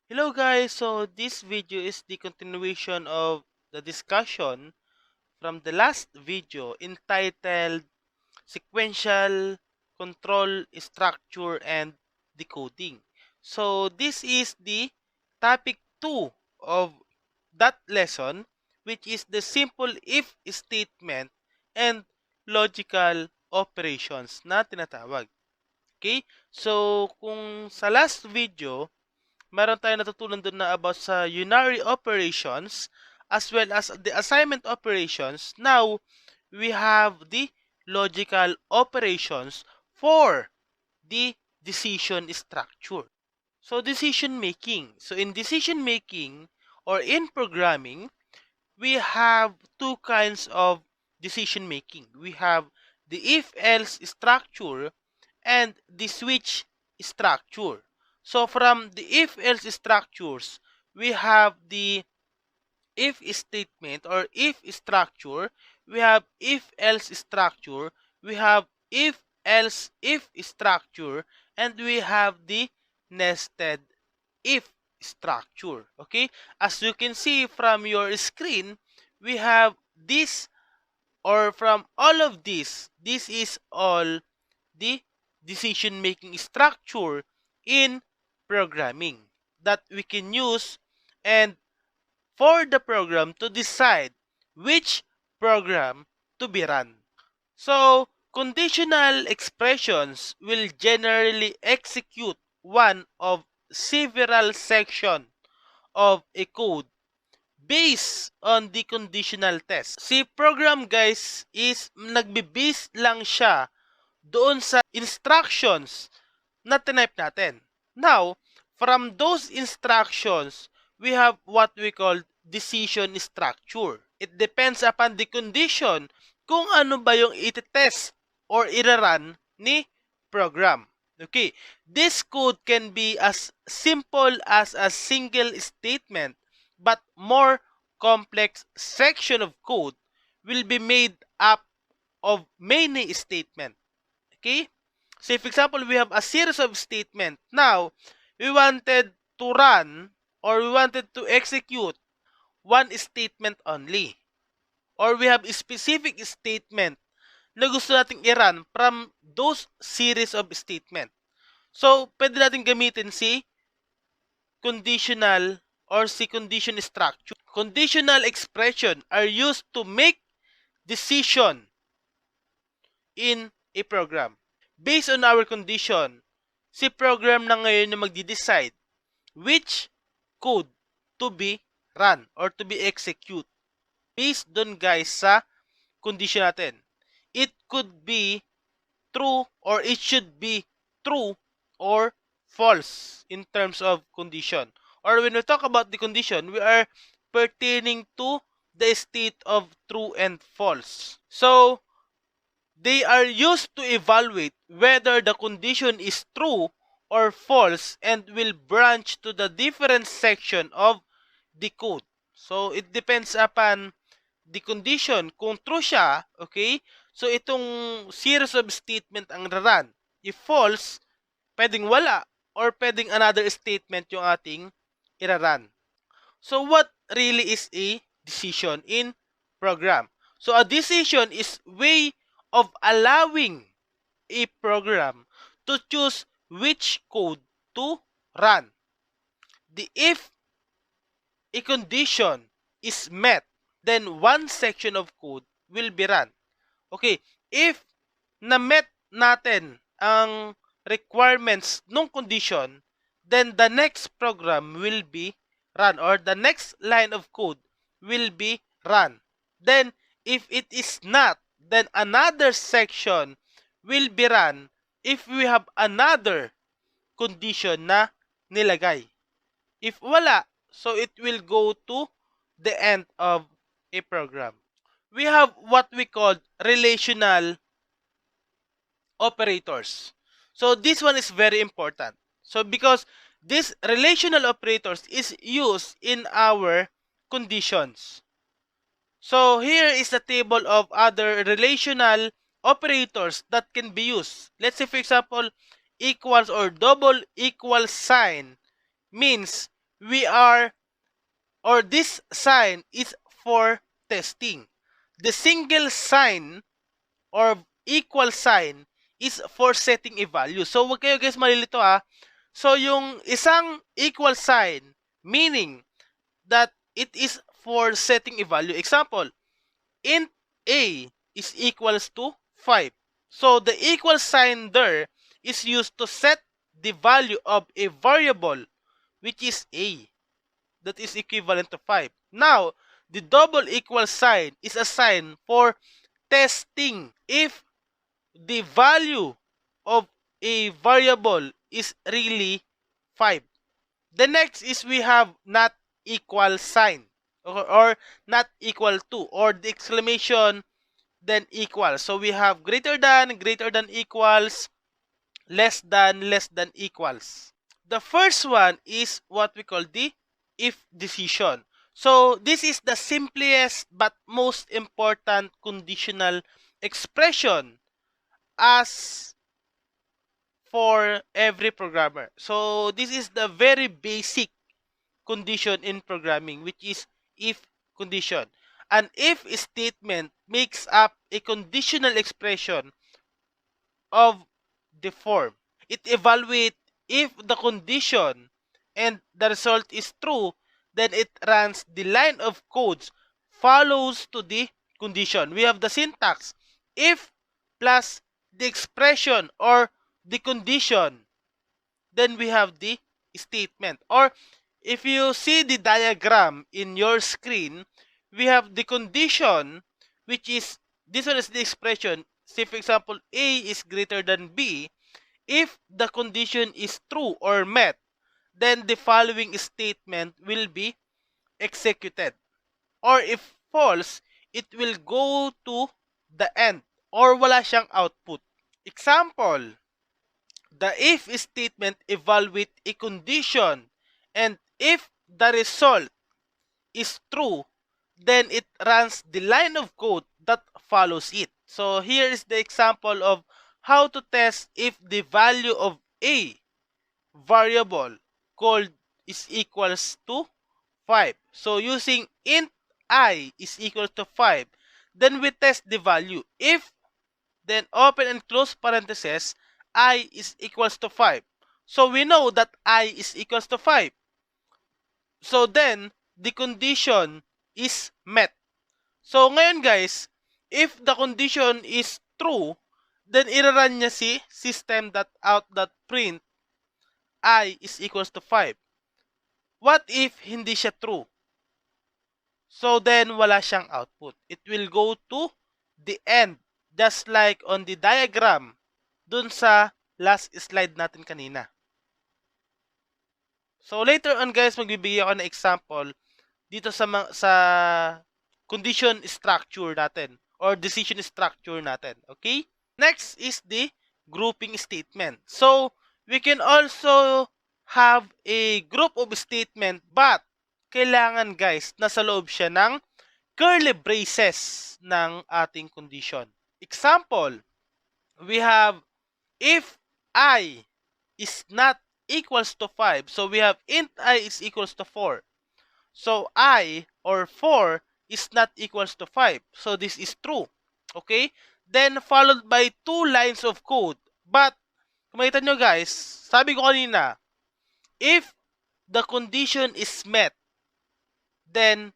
Hello guys, so this video is the continuation of the discussion from the last video entitled Sequential Control Structure and Decoding. So this is the topic 2 of that lesson, which is the simple if statement and logical operations na tinatawag. Okay? So kung sa last video meron tayong natutunan doon na about sa unary operations as well as the assignment operations. Now, we have the logical operations for the decision structure. So, decision making. So, in decision making or in programming, we have two kinds of decision making. We have the if-else structure and the switch structure. So from the if-else structures, we have the if statement or if structure, we have if-else structure, we have if-else if structure, and we have the nested if structure. Okay, as you can see from your screen, we have this, or from all of this is all the decision making structure in programming that we can use and for the program to decide which program to be run. So, conditional expressions will generally execute one of several sections of a code based on the conditional test. Si program guys is nagbe-base lang siya doon sa instructions na tinype natin. Now, from those instructions, we have what we call decision structure. It depends upon the condition kung ano ba yung iti-test or ira-run ni program. Okay, this code can be as simple as a single statement, but more complex section of code will be made up of many statements. Okay? So, for example, we have a series of statements. Now, we wanted to run or we wanted to execute one statement only. Or we have a specific statement na gusto nating i-run from those series of statements. So, pwede natin gamitin si conditional or si condition structure. Conditional expression are used to make decision in a program. Based on our condition, si program na ngayon na magdi-decide which code to be run or to be execute. Based doon guys sa condition natin. It could be true or it should be true or false in terms of condition. Or when we talk about the condition, we are pertaining to the state of true and false. So, they are used to evaluate whether the condition is true or false and will branch to the different section of the code. So, it depends upon the condition. Kung true siya, okay, so itong series of statement ang run. If false, pwedeng wala or pwedeng another statement yung ating ira-run. So, what really is a decision in program? So, a decision is way of allowing a program to choose which code to run. If a condition is met, then one section of code will be run. Okay, if na-met natin ang requirements ng condition, then the next program will be run or the next line of code will be run. Then, if it is not, then another section will be run if we have another condition na nilagay. If wala, so it will go to the end of a program. We have what we call relational operators. So this one is very important. So because this relational operators is used in our conditions. So here is the table of other relational operators that can be used. Let's say for example, equals or double equal sign means we are, or this sign is for testing. The single sign or equal sign is for setting a value. So, wag kayo guys malilito ha. So, yung isang equal sign, meaning that it is for setting a value. Example, int a is equals to 5. So, the equal sign there is used to set the value of a variable, which is a, that is equivalent to 5. Now, the double equal sign is a sign for testing if the value of a variable is really 5. The next is we have not equal sign or not equal to, or the exclamation then equal. So we have greater than equals, less than equals. The first one is what we call the if decision. So this is the simplest but most important conditional expression as for every programmer. So this is the very basic condition in programming, which is if condition. An if statement makes up a conditional expression of the form. It evaluates if the condition and the result is true, then it runs the line of codes follows to the condition. We have the syntax if plus the expression or the condition, then we have the statement. Or if you see the diagram in your screen, we have the condition, which is, this one is the expression. Say for example, A is greater than B. If the condition is true or met, then the following statement will be executed. Or if false, it will go to the end or wala siyang output. Example, the if statement evaluates a condition, and if the result is true, then it runs the line of code that follows it. So here is the example of how to test if the value of a variable called is equals to 5. So using int I is equal to 5, then we test the value. If, then open and close parentheses, I is equals to 5. So we know that I is equals to 5. So then, the condition is met. So ngayon guys, if the condition is true, then irarun niya si system.out.print I is equals to 5. What if hindi siya true? So then, wala siyang output. It will go to the end, just like on the diagram dun sa last slide natin kanina. So later on guys, magbibigay ako ng example dito sa condition structure natin or decision structure natin. Okay? Next is the grouping statement. So we can also have a group of statement, but kailangan guys nasa loob siya ng curly braces ng ating condition. Example, we have if I is not equals to 5. So we have int I is equals to 4. So I or 4 is not equals to 5. So this is true. Okay? Then followed by 2 lines of code. But kung makita nyo guys, sabi ko kanina, if the condition is met, then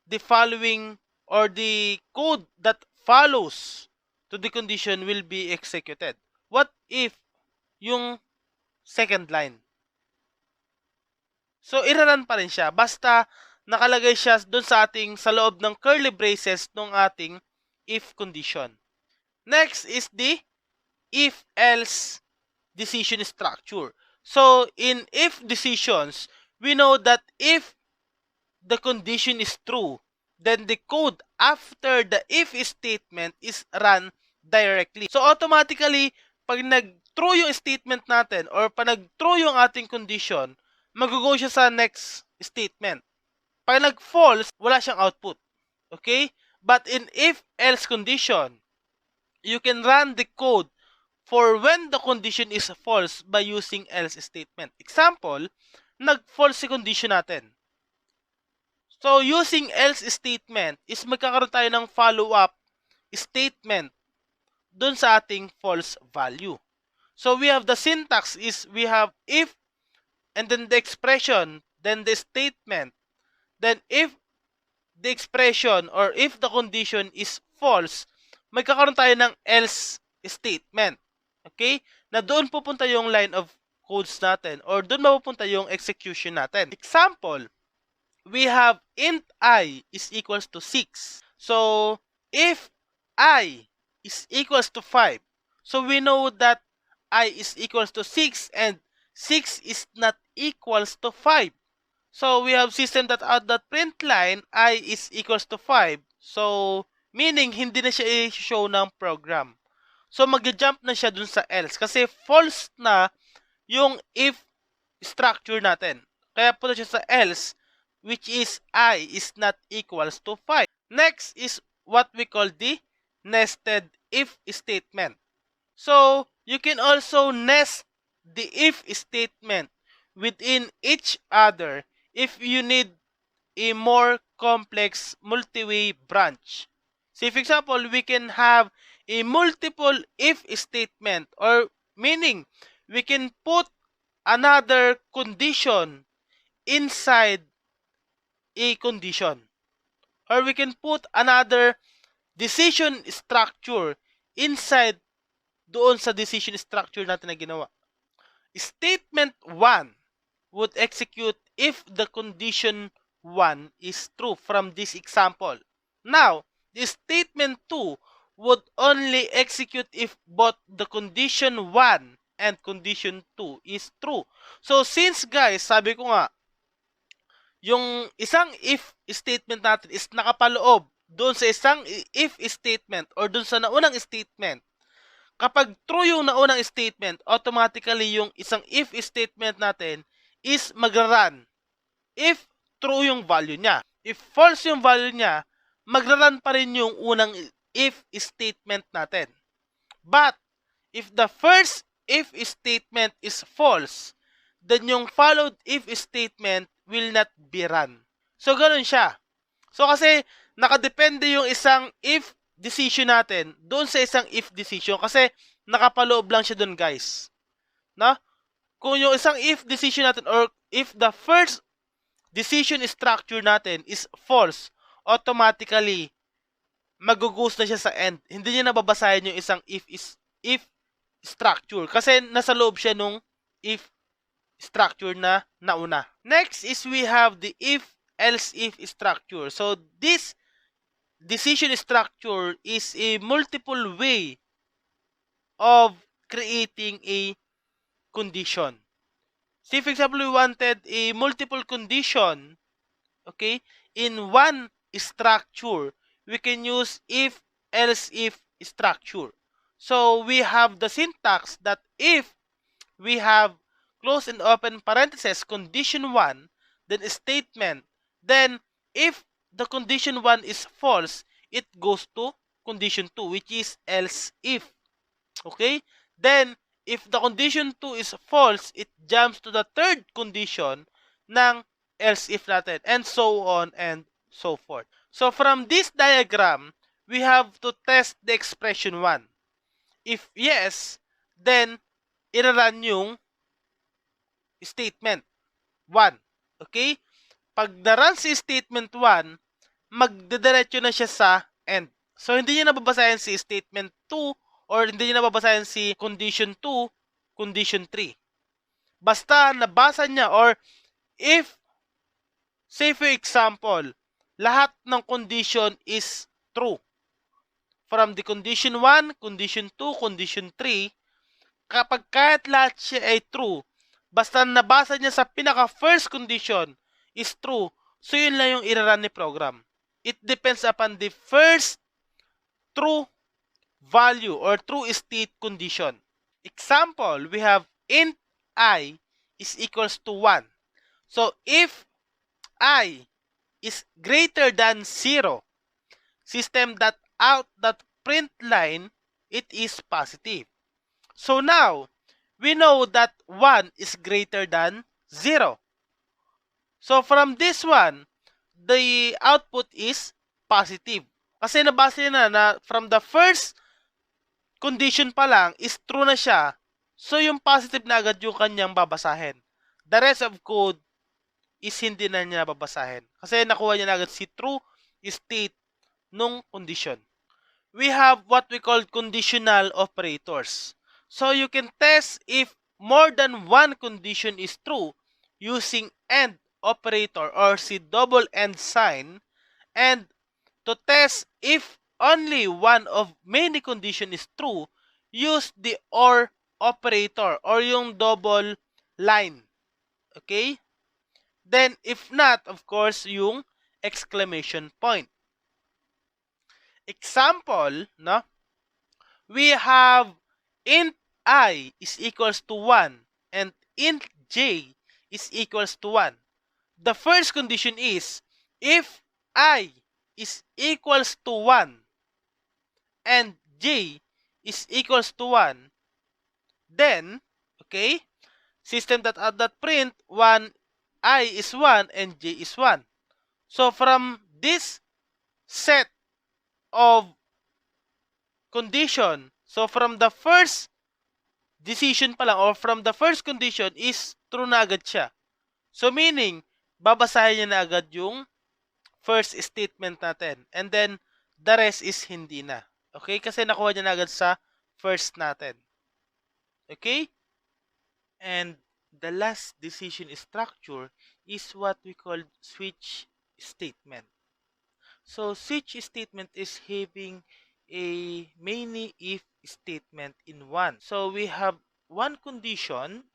the following or the code that follows to the condition will be executed. What if yung second line? So, iraran pa rin siya. Basta nakalagay siya doon sa loob ng curly braces ng ating if condition. Next is the if-else decision structure. So, in if decisions, we know that if the condition is true, then the code after the if statement is run directly. So, automatically, pag nag-true yung statement natin or pag nag-true yung ating condition, mag-go siya sa next statement. Pag nag-false, wala siyang output. Okay? But in if-else condition, you can run the code for when the condition is false by using else statement. Example, nag-false si condition natin. So, using else statement is magkakaroon tayo ng follow-up statement dun sa ating false value. So, we have the syntax is we have if and then the expression, then the statement. Then, if the expression or if the condition is false, magkakaroon tayo ng else statement. Okay? Na doon pupunta yung line of codes natin or doon mapupunta yung execution natin. Example, we have int I is equals to 6. So, if I is equals to 5, so we know that I is equals to 6 and 6 is not equals to 5. So, we have system.out.println I is equals to 5. So, meaning hindi na siya i-show ng program. So, mag-jump na siya dun sa else kasi false na yung if structure natin. Kaya punta siya sa else, which is I is not equals to 5. Next is what we call the nested if statement. So, you can also nest the if statement within each other if you need a more complex multi-way branch. So, for example, we can have a multiple if statement or meaning we can put another condition inside a condition. Or we can put another decision structure inside doon sa decision structure natin na ginawa. Statement 1 would execute if the condition 1 is true from this example. Now, the statement 2 would only execute if both the condition 1 and condition 2 is true. So, since guys, sabi ko nga, yung isang if statement natin is nakapaloob doon sa isang if statement or doon sa naunang statement. Kapag true yung naunang statement, automatically yung isang if statement natin is magra-run if true yung value niya. If false yung value niya, magra-run pa rin yung unang if statement natin. But, if the first if statement is false, then yung followed if statement will not be run. So, ganun siya. So, kasi nakadepende yung isang if decision natin doon sa isang if decision kasi nakapaloob lang siya doon, guys. No? Kung yung isang if decision natin or if the first decision structure natin is false, automatically mag-ghost na siya sa end. Hindi niya nababasahin yung isang if structure kasi nasa loob siya nung if structure na nauna. Next is we have the if else if structure. So this decision structure is a multiple way of creating a condition. Say for example we wanted a multiple condition, okay, in one structure, we can use if else if structure. So we have the syntax that if we have close and open parentheses condition 1, then a statement, then if the condition 1 is false, it goes to condition 2, which is else if. Okay? Then, if the condition 2 is false, it jumps to the third condition ng else if natin, and so on and so forth. So, from this diagram, we have to test the expression 1. If yes, then, ira-run yung statement 1. Okay? Pag na-run si statement 1, magdediretso na siya sa end. So, hindi niya nababasahin si statement 2 or hindi niya nababasahin si condition 2, condition 3. Basta nabasa niya or if, say for example, lahat ng condition is true. From the condition 1, condition 2, condition 3, kapag kahit lahat siya ay true, basta nabasa niya sa pinaka-first condition is true, so yun lang yung i-run ni program. It depends upon the first true value or true state condition. Example, we have int I is equals to 1. So, if I is greater than 0, system.out.println, it is positive. So now, we know that 1 is greater than 0. So from this one, the output is positive. Kasi nabase na from the first condition pa lang is true na siya. So yung positive na agad yung kanyang babasahin. The rest of code is hindi na niya babasahin. Kasi nakuha niya na agad si true state nung condition. We have what we call conditional operators. So you can test if more than one condition is true using AND operator or si double AND sign, and to test if only one of many condition is true, use the OR operator or yung double line. Okay? Then if not, of course, yung exclamation point. Example, no? We have int I is equals to 1 and int j is equals to 1. The first condition is if I is equals to 1 and j is equals to 1, then, okay, system.out.print 1 I is 1 and j is 1. So from this set of condition, so from the first decision pa lang or from the first condition is true na agad siya. So meaning, babasahin niya na agad yung first statement natin. And then, the rest is hindi na. Okay? Kasi nakuha niya na agad sa first natin. Okay? And the last decision structure is what we call switch statement. So, switch statement is having a many if statement in one. So, we have one condition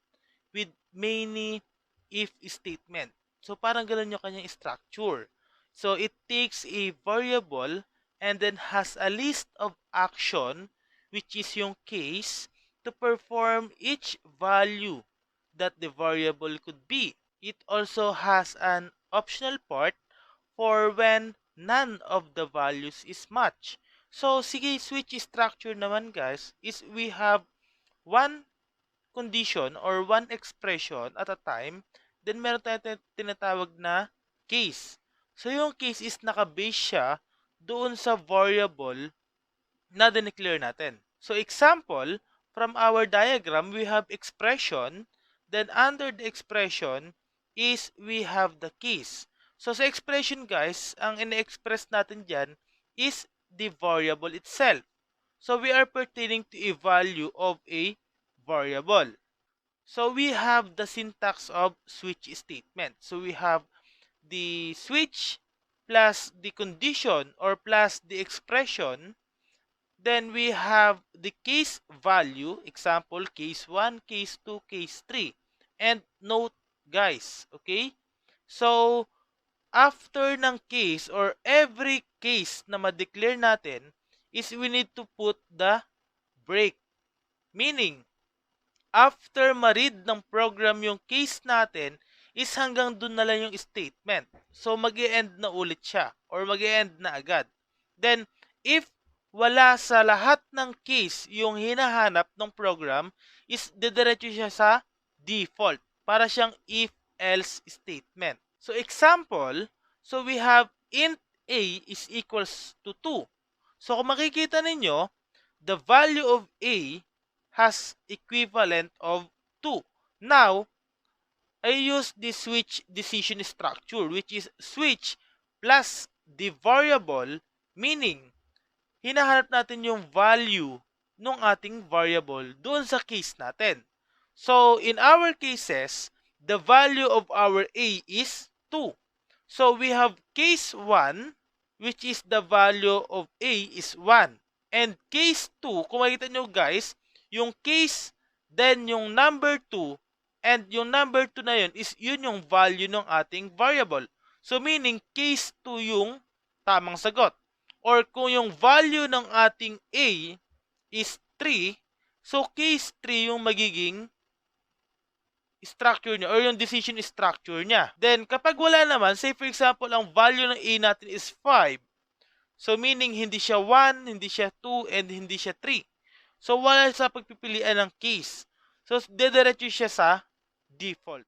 with many if statement. So, parang ganun yung kanyang structure. So, it takes a variable and then has a list of action, which is yung case, to perform each value that the variable could be. It also has an optional part for when none of the values is matched. So, sige, switch structure naman guys, is we have one condition or one expression at a time, then meron tayong tinatawag na case. So, yung case is naka-base siya doon sa variable na dineclare natin. So, example, from our diagram, we have expression, then under the expression is we have the case. So, sa expression guys, ang ina-express natin dyan is the variable itself. So, we are pertaining to a value of a variable. So, we have the syntax of switch statement. So, we have the switch plus the condition or plus the expression. Then, we have the case value. Example, case 1, case 2, case 3. And note, guys, okay? So, after ng case or every case na ma-declare natin is we need to put the break. Meaning, after ma-read ng program yung case natin, is hanggang dun na lang yung statement. So, mag-e-end na ulit siya or mag-e-end na agad. Then, if wala sa lahat ng case yung hinahanap ng program, is didiretso siya sa default para siyang if-else statement. So, example, so we have int a is equals to 2. So, kung makikita ninyo, the value of a has equivalent of 2. Now, I use the switch decision structure, which is switch plus the variable, meaning, hinahanap natin yung value ng ating variable doon sa case natin. So, in our cases, the value of our a is 2. So, we have case 1, which is the value of a is 1. And case 2, kung makikita nyo guys, yung case, then yung number 2, and yung number 2 na yun is yun yung value ng ating variable. So, meaning, case 2 yung tamang sagot. Or kung yung value ng ating a is 3, so case 3 yung magiging structure niya or yung decision structure niya. Then, kapag wala naman, say for example, ang value ng a natin is 5. So, meaning, hindi siya 1, hindi siya 2, and hindi siya 3. So, wala sa pagpipilian ng case. So, dediretso siya sa default.